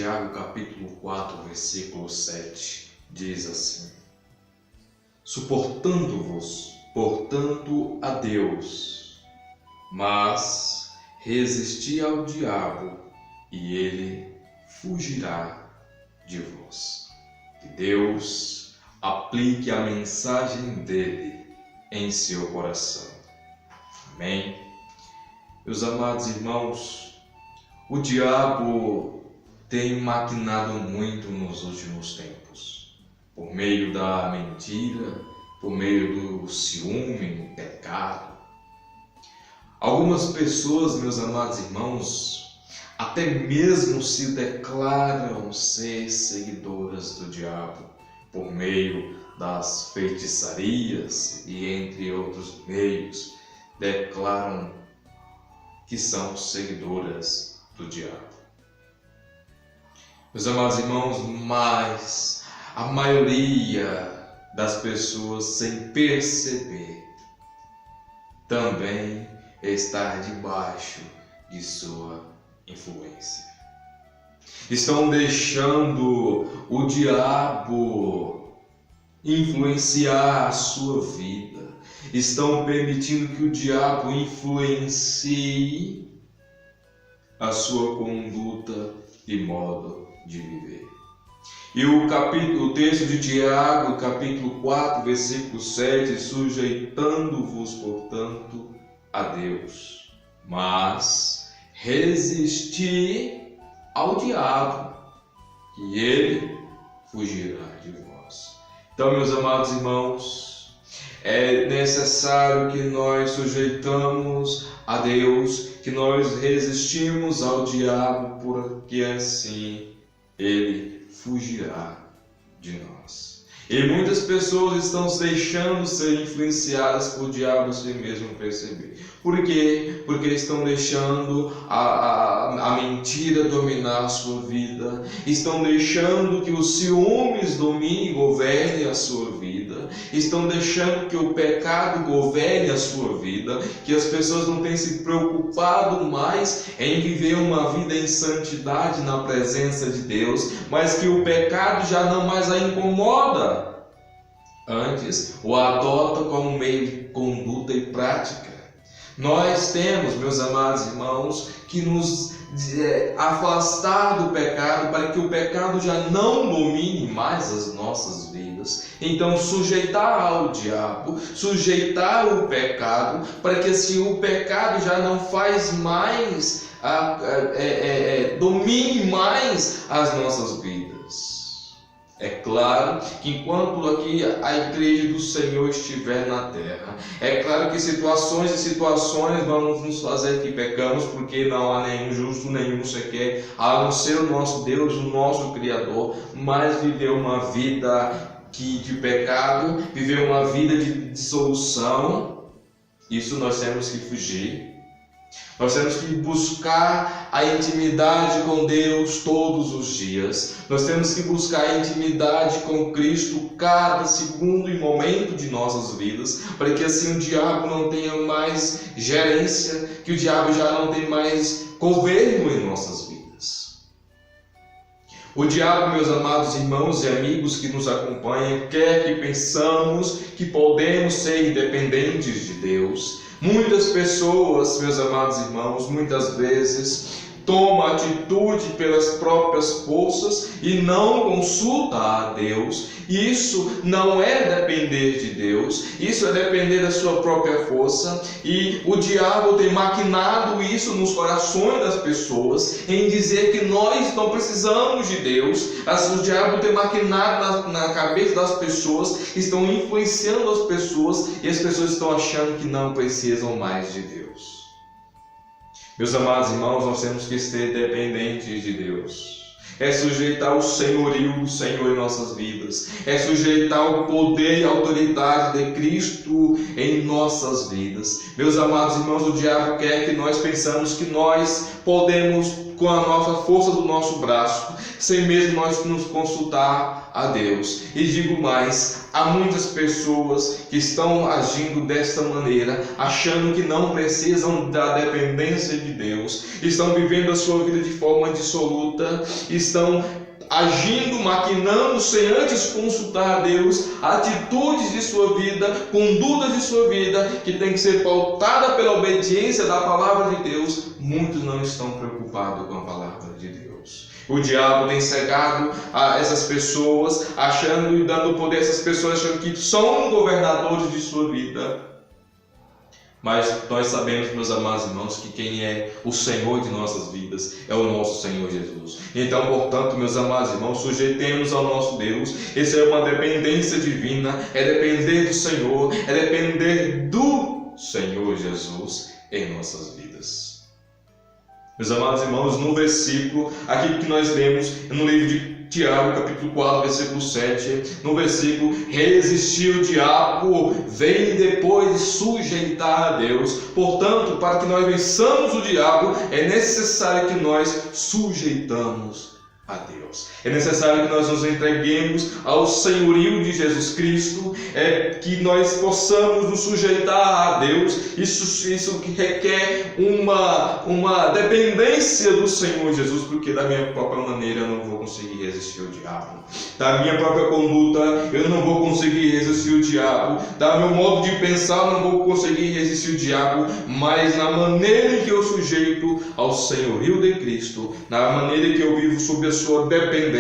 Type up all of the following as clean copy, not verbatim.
Tiago capítulo 4, versículo 7, diz assim: suportando-vos, portanto, a Deus, mas resisti ao diabo, e ele fugirá de vós. Que Deus aplique a mensagem dele em seu coração. Amém? Meus amados irmãos, o diabo tem maquinado muito nos últimos tempos, por meio da mentira, por meio do ciúme, do pecado. Algumas pessoas, meus amados irmãos, até mesmo se declaram ser seguidoras do diabo, por meio das feitiçarias e entre outros meios, declaram que são seguidoras do diabo. Meus amados irmãos, mas a maioria das pessoas, sem perceber, também está debaixo de sua influência. Estão deixando o diabo influenciar a sua vida. Estão permitindo que o diabo influencie a sua conduta e modo de viver. E o texto de Tiago, capítulo 4, versículo 7, sujeitando-vos, portanto, a Deus, mas resisti ao diabo, e ele fugirá de vós. Então, meus amados irmãos, é necessário que nós sujeitamos a Deus, que nós resistimos ao diabo, porque assim ele fugirá de nós. E muitas pessoas estão se deixando ser influenciadas por diabo sem mesmo perceber. Por quê? Porque estão deixando a mentira dominar a sua vida. Estão deixando que os ciúmes dominem e governem a sua vida. Estão deixando que o pecado governe a sua vida. Que as pessoas não têm se preocupado mais em viver uma vida em santidade na presença de Deus, mas que o pecado já não mais a incomoda. Antes, o adota como meio de conduta e prática. Nós temos, meus amados irmãos, que nos afastar do pecado para que o pecado já não domine mais as nossas vidas. Então, sujeitar ao diabo, sujeitar o pecado, para que assim o pecado já não faz mais, domine mais as nossas vidas. É claro que enquanto aqui a igreja do Senhor estiver na terra, é claro que situações e situações vão nos fazer que pecamos, porque não há nenhum justo, nenhum sequer, a não ser o nosso Deus, o nosso Criador, mas viver uma vida de pecado, viver uma vida de dissolução, isso nós temos que fugir. Nós temos que buscar a intimidade com Deus todos os dias. Nós temos que buscar a intimidade com Cristo cada segundo e momento de nossas vidas, para que assim o diabo não tenha mais gerência, que o diabo já não tenha mais governo em nossas vidas. O diabo, meus amados irmãos e amigos que nos acompanham, quer que pensamos que podemos ser independentes de Deus. Muitas pessoas, meus amados irmãos, muitas vezes tomam atitude pelas próprias forças e não consulta a Deus. Isso não é depender de Deus, isso é depender da sua própria força. E o diabo tem maquinado isso nos corações das pessoas, em dizer que nós não precisamos de Deus. O diabo tem maquinado na cabeça das pessoas, estão influenciando as pessoas, e as pessoas estão achando que não precisam mais de Deus. Meus amados irmãos, nós temos que ser dependentes de Deus. É sujeitar o senhorio do Senhor em nossas vidas. É sujeitar o poder e a autoridade de Cristo em nossas vidas. Meus amados irmãos, o diabo quer que nós pensamos que nós podemos, com a nossa força do nosso braço, sem mesmo nós nos consultar a Deus. E digo mais, há muitas pessoas que estão agindo desta maneira, achando que não precisam da dependência de Deus, estão vivendo a sua vida de forma dissoluta, estão agindo, maquinando, sem antes consultar a Deus, atitudes de sua vida, condutas de sua vida, que tem que ser pautada pela obediência da palavra de Deus. Muitos não estão preocupados com a palavra de Deus. O diabo tem cegado a essas pessoas, achando e dando poder a essas pessoas, achando que são governadores de sua vida. Mas nós sabemos, meus amados irmãos, que quem é o Senhor de nossas vidas é o nosso Senhor Jesus. Então, portanto, meus amados irmãos, sujeitemos ao nosso Deus. Essa é uma dependência divina, é depender do Senhor, é depender do Senhor Jesus em nossas vidas. Meus amados irmãos, no versículo, aqui que nós lemos, no livro de Tiago, capítulo 4, versículo 7, no versículo: resistir o diabo, vem depois de sujeitar a Deus. Portanto, para que nós vençamos o diabo, é necessário que nós sujeitamos a Deus. É necessário que nós nos entreguemos ao senhorio de Jesus Cristo, que nós possamos nos sujeitar a Deus. Isso que requer uma dependência do Senhor Jesus, porque da minha própria maneira eu não vou conseguir resistir ao diabo. Da minha própria conduta eu não vou conseguir resistir ao diabo. Da meu modo de pensar eu não vou conseguir resistir ao diabo. Mas na maneira que eu sujeito ao senhorio de Cristo, na maneira que eu vivo sob a sua dependência,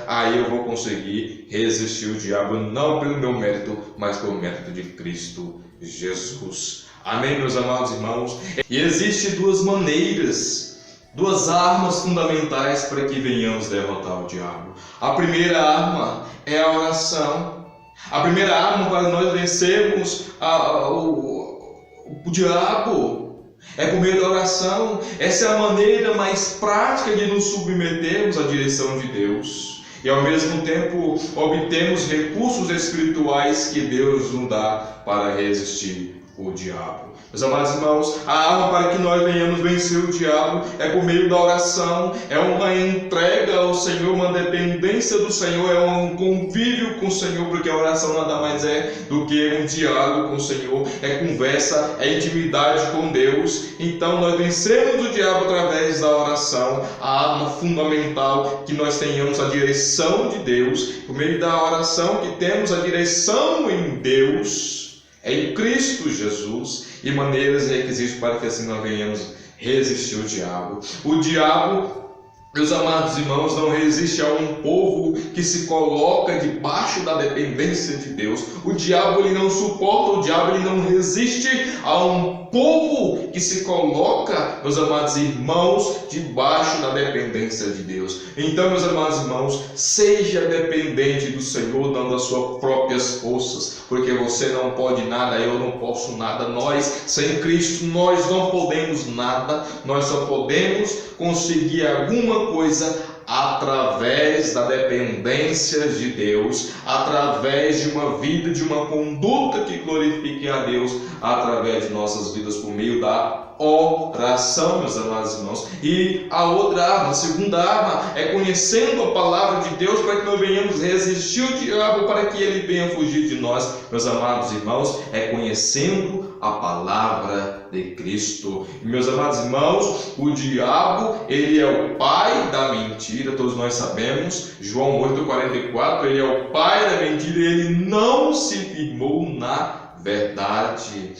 aí eu vou conseguir resistir o diabo, não pelo meu mérito, mas pelo mérito de Cristo Jesus. Amém, meus amados irmãos? E existem duas maneiras, duas armas fundamentais para que venhamos derrotar o diabo. A primeira arma é a oração. A primeira arma para nós vencermos o diabo é por meio da oração. Essa é a maneira mais prática de nos submetermos à direção de Deus e ao mesmo tempo obtemos recursos espirituais que Deus nos dá para resistir o diabo. Meus amados irmãos, a arma para que nós venhamos vencer o diabo é por meio da oração, é uma entrega ao Senhor, uma dependência do Senhor, é um convívio com o Senhor, porque a oração nada mais é do que um diálogo com o Senhor, é conversa, é intimidade com Deus. Então nós vencemos o diabo através da oração, a arma fundamental, que nós tenhamos a direção de Deus, por meio da oração que temos a direção em Deus, em Cristo Jesus, e maneiras e requisitos para que assim nós venhamos resistir o diabo. O diabo, meus amados irmãos, não resiste a um povo que se coloca debaixo da dependência de Deus. O diabo ele não suporta, o diabo ele não resiste a um povo que se coloca, meus amados irmãos, debaixo da dependência de Deus. Então, meus amados irmãos, seja dependente do Senhor, dando as suas próprias forças, porque você não pode nada, eu não posso nada. Nós, sem Cristo, nós não podemos nada. Nós só podemos conseguir alguma coisa através da dependência de Deus, através de uma vida, de uma conduta que glorifique a Deus, através de nossas vidas por meio da oração, meus amados irmãos. E a outra arma, a segunda arma, é conhecendo a palavra de Deus para que nós venhamos resistir o diabo, para que ele venha fugir de nós, meus amados irmãos, é conhecendo a palavra de Cristo. E, meus amados irmãos, o diabo, ele é o pai da mentira, todos nós sabemos, João 8,44, ele é o pai da mentira, ele não se firmou na verdade.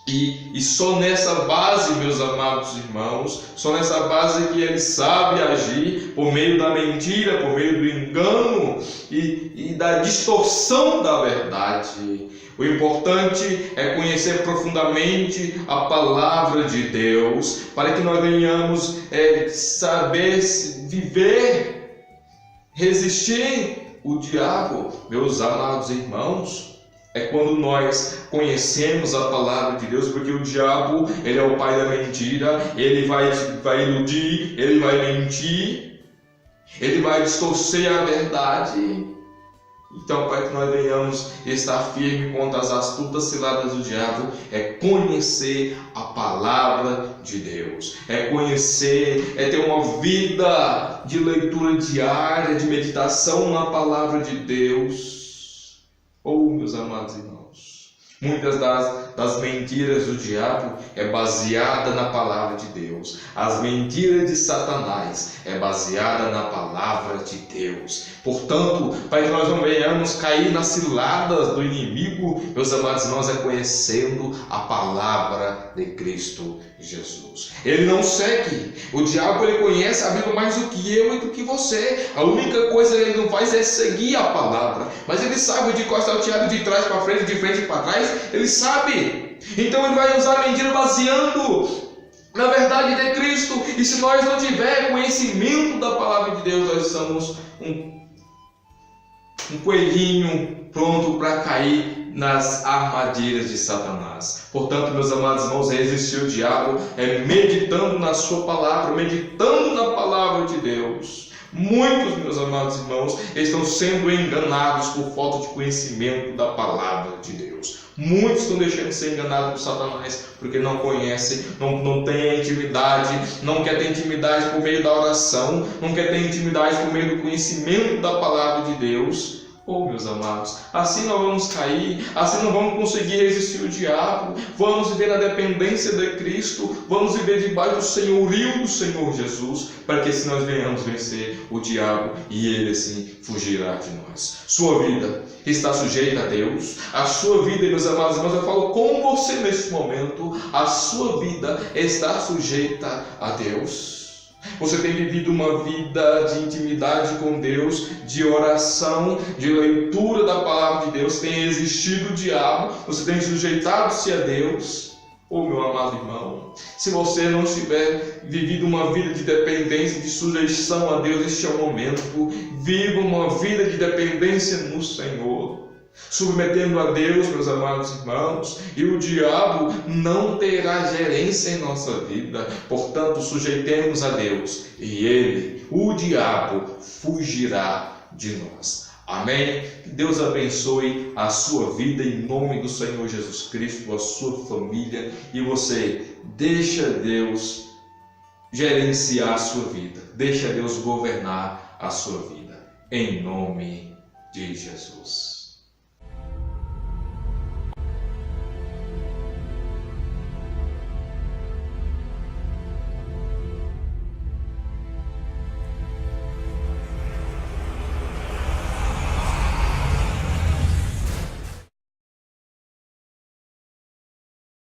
E só nessa base, meus amados irmãos, só nessa base que ele sabe agir por meio da mentira, por meio do engano e da distorção da verdade. O importante é conhecer profundamente a palavra de Deus, para que nós venhamos saber viver, resistir o diabo. Meus amados irmãos, é quando nós conhecemos a palavra de Deus, porque o diabo, ele é o pai da mentira, ele vai iludir, ele vai mentir, ele vai distorcer a verdade. Então, para que nós venhamos estar firme contra as astutas ciladas do diabo, é conhecer a palavra de Deus, é conhecer, é ter uma vida de leitura diária, de meditação na palavra de Deus. Meus amados irmãos, muitas das mentiras do diabo é baseada na palavra de Deus. As mentiras de Satanás é baseada na palavra de Deus. Portanto, para que nós não venhamos cair nas ciladas do inimigo, meus amados irmãos, é conhecendo a palavra de Cristo Jesus. Ele não segue. O diabo, ele conhece a Bíblia mais do que eu e do que você. A única coisa que ele não faz é seguir a palavra. Mas ele sabe de qual está o diabo, de trás para frente, de frente para trás. Ele sabe. Então ele vai usar a mentira baseando na verdade de Cristo. E se nós não tivermos conhecimento da palavra de Deus, nós somos um coelhinho pronto para cair nas armadilhas de Satanás. Portanto, meus amados irmãos, resistir o diabo é meditando na sua palavra, meditando na palavra de Deus. Muitos, meus amados irmãos, estão sendo enganados por falta de conhecimento da palavra de Deus. Muitos estão deixando de ser enganados por Satanás porque não conhecem, não têm a intimidade, não quer ter intimidade por meio da oração, não quer ter intimidade por meio do conhecimento da palavra de Deus. Meus amados, assim nós vamos cair, assim não vamos conseguir resistir o diabo, vamos viver na dependência de Cristo, vamos viver debaixo do senhorio do Senhor Jesus, para que assim nós venhamos vencer o diabo e ele assim fugirá de nós. Sua vida está sujeita a Deus, a sua vida, meus amados irmãos, eu falo com você nesse momento, a sua vida está sujeita a Deus. Você tem vivido uma vida de intimidade com Deus, de oração, de leitura da palavra de Deus, tem existido o diabo, você tem sujeitado-se a Deus. Meu amado irmão, se você não tiver vivido uma vida de dependência, de sujeição a Deus, este é o momento. Viva uma vida de dependência no Senhor, submetendo a Deus, meus amados irmãos, e o diabo não terá gerência em nossa vida. Portanto, sujeitemos a Deus e ele, o diabo, fugirá de nós. Amém? Que Deus abençoe a sua vida em nome do Senhor Jesus Cristo, a sua família, e você deixa Deus gerenciar a sua vida, deixa Deus governar a sua vida, em nome de Jesus.